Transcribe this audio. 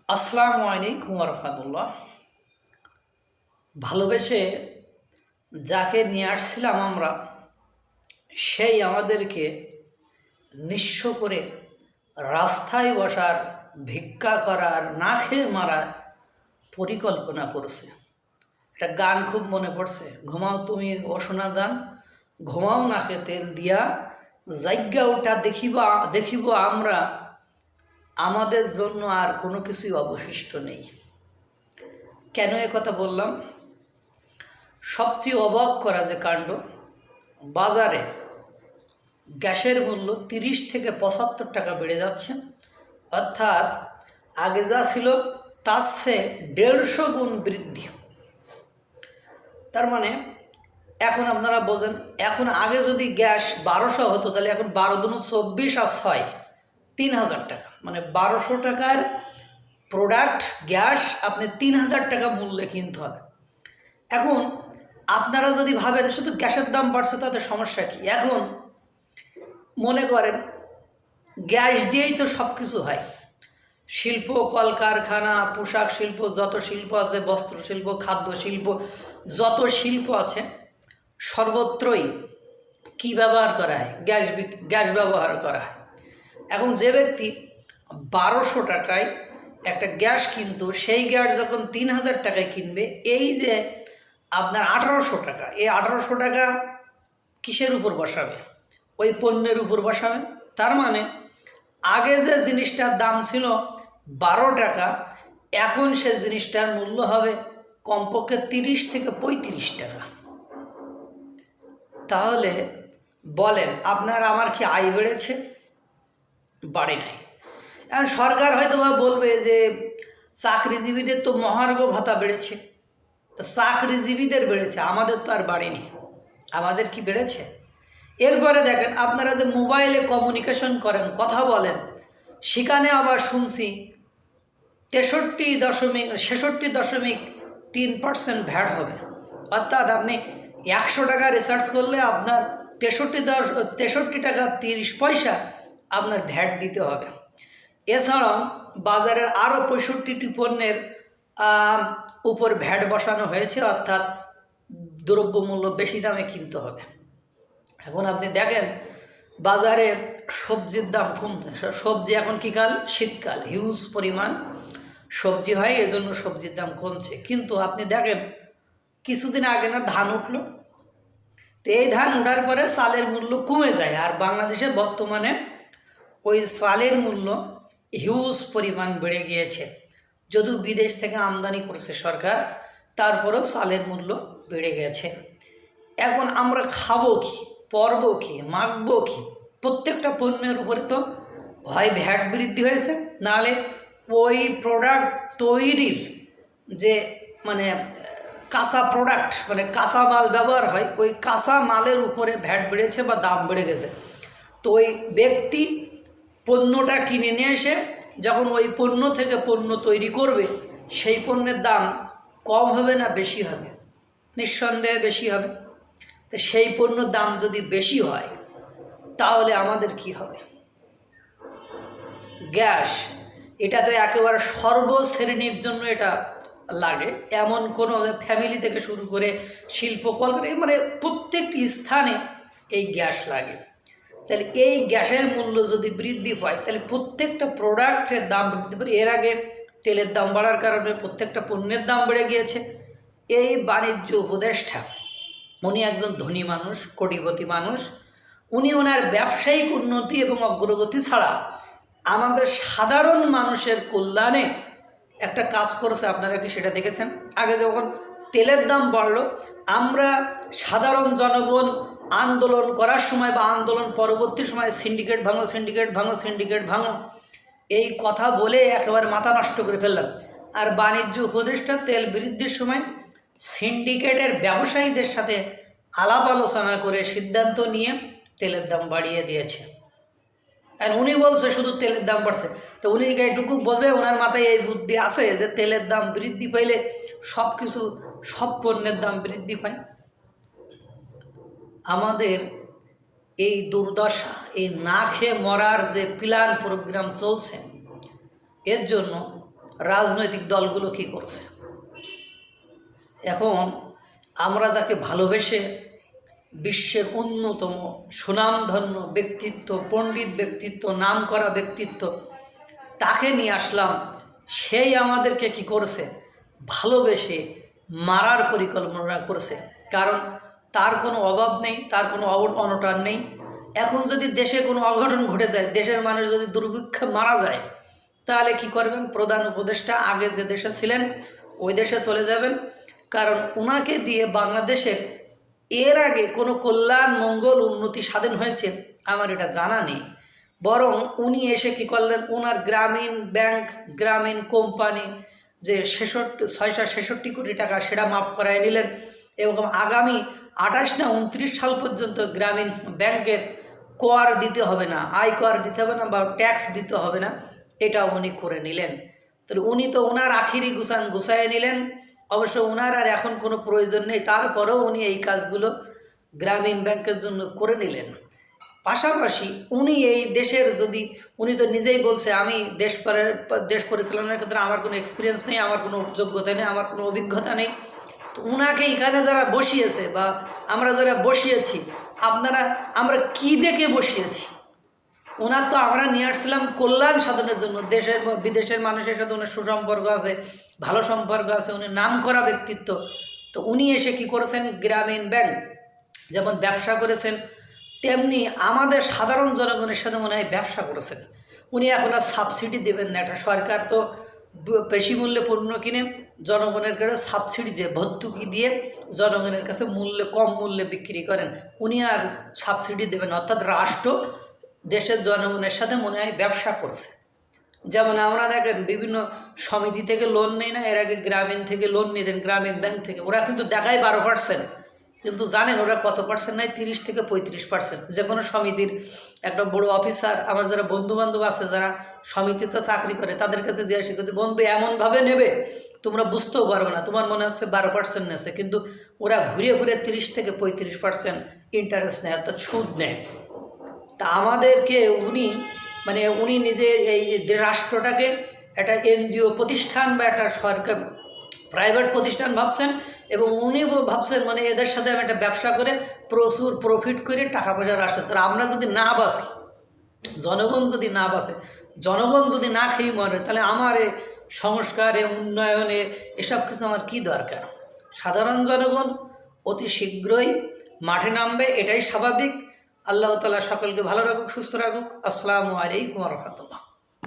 আসসালামু আলাইকুম রহমতুল্লাহ। ভালোবেসে যাকে নিয়ে আসছিলাম আমরা, সেই আমাদেরকে নিঃস্ব করে রাস্তায় বসার, ভিক্ষা করার, না খেয়ে মারার পরিকল্পনা করছে। একটা গান খুব মনে পড়ছে, ঘুমাও তুমি অসোনা দান, ঘুমাও নাকে তেল দিয়া, জায়গা ওটা দেখিব আমরা, আমাদের জন্য আর কোনো কিছুই অবশিষ্ট নেই। কেন এ কথা বললাম? সবচেয়ে অবাক করা যে কাণ্ড, বাজারে গ্যাসের মূল্য 30 থেকে 75 টাকা বেড়ে যাচ্ছে। অর্থাৎ আগে যা ছিল তার চেয়ে 150 গুণ বৃদ্ধি। তার মানে এখন আপনারা বোঝেন, এখন আগে যদি গ্যাস 1200 হতো, তাহলে এখন 12 দুগুণ 24 আর 6 3000 টাকা, মানে 1200 টাকার প্রোডাক্ট গ্যাস আপনি 3000 টাকা মূল্যে কিনতে হবে। এখন আপনারা যদি ভাবেন শুধু গ্যাসের দাম বাড়ছে তাতে সমস্যা কী, এখন মনে করেন গ্যাস দিয়েই তো সব কিছু হয়। শিল্প, কলকারখানা, পোশাক শিল্প, যত শিল্প আছে, বস্ত্র শিল্প, খাদ্য শিল্প, যত শিল্প আছে, সর্বত্রই কি ব্যবহার করা হয়? গ্যাস ব্যবহার করা হয়। এখন যে ব্যক্তি 1200 টাকায় একটা গ্যাস কিনতো, সেই গ্যাস যখন 3000 টাকায় কিনবে, এই যে আপনার 1800 টাকা, এই 1800 টাকা কিসের উপর বসাবে? ওই পণ্যের উপর বসাবে। তার মানে আগে যে জিনিসটার দাম ছিল 12 টাকা, এখন সে জিনিসটার মূল্য হবে কমপক্ষে 30 থেকে 35 টাকা। তাহলে বলেন, আপনার আমার কি আয় বেড়েছে? বাড়ে নাই। এখন সরকার হয়তো বা বলবে যে চাকরিজীবীদের তো মহার্ঘ ভাতা বেড়েছে, তা চাকরিজীবীদের বেড়েছে, আমাদের তো আর বাড়েনি। আমাদের কি বেড়েছে? এরপরে দেখেন, আপনারা যে মোবাইলে কমিউনিকেশন করেন, কথা বলেন, সেখানে আবার শুনছি 63.3% ভ্যাট হবে। অর্থাৎ আপনি 100 টাকা রিচার্জ করলে আপনার 63 টাকা 30 পয়সা আপনার ভ্যাট দিতে হবে। এছাড়াও বাজারের আরও 65টি পণ্যের উপর ভ্যাট বসানো হয়েছে, অর্থাৎ দ্রব্যমূল্য বেশি দামে কিনতে হবে। এখন আপনি দেখেন বাজারে সবজির দাম কমছে। সবজি এখন কী কাল? শীতকাল, হিউজ পরিমাণ সবজি হয়, এজন্য সবজির দাম কমছে। কিন্তু আপনি দেখেন কিছুদিন আগে না ধান উঠলো, তো এই ধান ওঠার পরে চালের মূল্য কমে যায়, আর বাংলাদেশে বর্তমানে ওই চালের মূল্য হিউজ পরিমাণ বেড়ে গিয়েছে। যদিও বিদেশ থেকে আমদানি করছে সরকার, তারপরেও চালের মূল্য বেড়ে গেছে। এখন আমরা খাবো কি, পরবো কি, মাখবো কি? প্রত্যেকটা পণ্যের উপরে তো হয় ভ্যাট বৃদ্ধি হয়েছে, নাহলে ওই প্রোডাক্ট তৈরির যে মানে কাঁচা প্রোডাক্ট, মানে কাঁচা মাল ব্যবহার হয়, ওই কাঁচা মালের উপরে ভ্যাট বেড়েছে বা দাম বেড়ে গেছে। তো ওই ব্যক্তি পণ্যটা কিনে নিয়ে এসে যখন ওই পণ্য থেকে পণ্য তৈরি করবে, সেই পণ্যের দাম কম হবে না বেশি হবে? নিঃসন্দেহে বেশি হবে। তো সেই পণ্যের দাম যদি বেশি হয়, তাহলে আমাদের কি হবে? গ্যাস, এটা তো একেবারে সর্বশ্রেণীর জন্য এটা লাগে। এমন কোনো ফ্যামিলি থেকে শুরু করে শিল্প, কলকারখানা, মানে প্রত্যেকটি স্থানে এই গ্যাস লাগে। তাহলে এই গ্যাসের মূল্য যদি বৃদ্ধি পায়, তাহলে প্রত্যেকটা প্রোডাক্টের দাম বৃদ্ধি পারে। এর আগে তেলের দাম বাড়ার কারণে প্রত্যেকটা পণ্যের দাম বেড়ে গিয়েছে। এই বাণিজ্য উপদেষ্টা, উনি একজন ধনী মানুষ, কোটিপতি মানুষ। উনি ওনার ব্যবসায়িক উন্নতি এবং অগ্রগতি ছাড়া আমাদের সাধারণ মানুষের কল্যাণে একটা কাজ করেছে। আপনারা কি সেটা দেখেছেন? আগে যখন তেলের দাম বাড়লো, আমরা সাধারণ জনগণ আন্দোলন করার সময় বা আন্দোলন পরবর্তী সময় সিন্ডিকেট ভাঙো, সিন্ডিকেট ভাঙো, সিন্ডিকেট ভাঙো, এই কথা বলে একেবারে মাথা নষ্ট করে ফেললাম। আর বাণিজ্য উপদেষ্টা তেল বৃদ্ধির সময় সিন্ডিকেটের ব্যবসায়ীদের সাথে আলাপ আলোচনা করে সিদ্ধান্ত নিয়ে তেলের দাম বাড়িয়ে দিয়েছে। আর উনি বলছে শুধু তেলের দাম বাড়ছে, তো উনি এইটুকু বোঝে, ওনার মাথায় এই বুদ্ধি আছে যে তেলের দাম বৃদ্ধি পাইলে সব কিছু, সব পণ্যের দাম বৃদ্ধি পায়। আমাদের এই দুর্দশা, এই না খেয়ে মরার যে প্ল্যান প্রোগ্রাম চলছে, এর জন্য রাজনৈতিক দলগুলো কি করছে। এখন আমরা যাকে ভালোবেসে বিশ্বের অন্যতম সুনামধন্য ব্যক্তিত্ব, পণ্ডিত ব্যক্তিত্ব, নামকরা ব্যক্তিত্ব, তাকে নিয়ে আসলাম, সেই আমাদেরকে কি করেছে, ভালোবেসে মারার পরিকল্পনা করেছে। কারণ তার কোনো অভাব নেই, তার কোনো অনটন নেই। এখন যদি দেশে কোনো অঘটন ঘটে যায়, দেশের মানুষ যদি দুর্ভিক্ষে মারা যায়, তাহলে কি করবেন? প্রধান উপদেষ্টা আগে যে দেশে ছিলেন ওই দেশে চলে যাবেন। কারণ ওনাকে দিয়ে বাংলাদেশের এর আগে কোনো কল্যাণ, মঙ্গল, উন্নতি সাধন হয়েছে আমার এটা জানা নেই। বরং উনি এসে কি করলেন, ওনার গ্রামীণ ব্যাংক, গ্রামীণ কোম্পানি যে 666 কোটি টাকা সেটা মাফ করায় নিলেন, এবং আগামী 28 না 29 সাল পর্যন্ত গ্রামীণ ব্যাংকের কর দিতে হবে না, আয় কর দিতে হবে না বা ট্যাক্স দিতে হবে না, এটাও উনি করে নিলেন। তাহলে উনি তো ওনার আখিরি গুছায় নিলেন। অবশ্য ওনার আর এখন কোনো প্রয়োজন নেই, তারপরেও উনি এই কাজগুলো গ্রামীণ ব্যাংকের জন্য করে নিলেন। পাশাপাশি উনি এই দেশের যদি, উনি তো নিজেই বলছে আমি দেশ পরিচালনার ক্ষেত্রে আমার কোনো এক্সপিরিয়েন্স নেই, আমার কোনো যোগ্যতা নেই, আমার কোনো অভিজ্ঞতা নেই। তো ওনাকে এখানে যারা বসিয়েছে বা আমরা যারা বসিয়েছি, আমরা কি দেখে বসিয়েছি? ওনার তো আমরা নিয়ে আসছিলাম কল্যাণ সাধনের জন্য। দেশের বিদেশের মানুষের সাথে ওনার সুসম্পর্ক আছে, ভালো সম্পর্ক আছে, উনি নামকরা ব্যক্তিত্ব। তো উনি এসে কি করেছেন, গ্রামীণ ব্যাংক যেমন ব্যবসা করেছেন, তেমনি আমাদের সাধারণ জনগণের সাথে মনে হয় ব্যবসা করেছেন। উনি এখন আর সাবসিডি দেবেন না। এটা সরকার তো বেশি মূল্যে পণ্য কিনে জনগণের কাছে সাবসিডি দিয়ে, ভর্তুকি দিয়ে জনগণের কাছে কম মূল্যে বিক্রি করেন। উনি আর সাবসিডি দেবেন, অর্থাৎ রাষ্ট্র দেশের জনগণের সাথে মনে হয় ব্যবসা করছে। যেমন আমরা দেখেন বিভিন্ন সমিতি থেকে লোন নেই না, এর আগে গ্রামীণ থেকে লোন নিতেন, গ্রামীণ ব্যাংক থেকে। ওরা কিন্তু দেখায় 12%, কিন্তু জানেন ওরা কত পার্সেন্ট নেয়? 30 থেকে 35%। যে কোনো সমিতির একটা বড় অফিসার, আমার যারা বন্ধুবান্ধব আছে যারা সমিতিতে চাকরি করে, তাদের কাছে জিজ্ঞাসা করতে, বন্ধু এমনভাবে নেবে তোমরা বুঝতেও পারবে না, তোমার মনে হচ্ছে 12% নেছে, কিন্তু ওরা ঘুরে ঘুরে 30 থেকে 35% ইন্টারেস্ট নেয়, অর্থাৎ সুদ নেয়। তা আমাদেরকে উনি নিজে এই রাষ্ট্রটাকে একটা এনজিও প্রতিষ্ঠান বা একটা সরকার প্রাইভেট প্রতিষ্ঠান ভাবছেন, এবং উনি ভাবছেন এদের সাথে আমি একটা ব্যবসা করে প্রচুর প্রফিট করে টাকা পয়সা রাষ্ট্র। তাহলে আমরা যদি না বাঁচি, জনগণ যদি না বাঁচে, জনগণ যদি না খেয়ে মরে, তাহলে আমার সংস্কারে, উন্নয়নে এসব কিছু আমার কী দরকার? সাধারণ জনগণ অতি শীঘ্রই মাঠে নামবে, এটাই স্বাভাবিক। আল্লাহ তাআলা সকলকে ভালো রাখুক, সুস্থ রাখুক। আসসালামু আলাইকুম ওয়া রাহমাতুল্লাহ।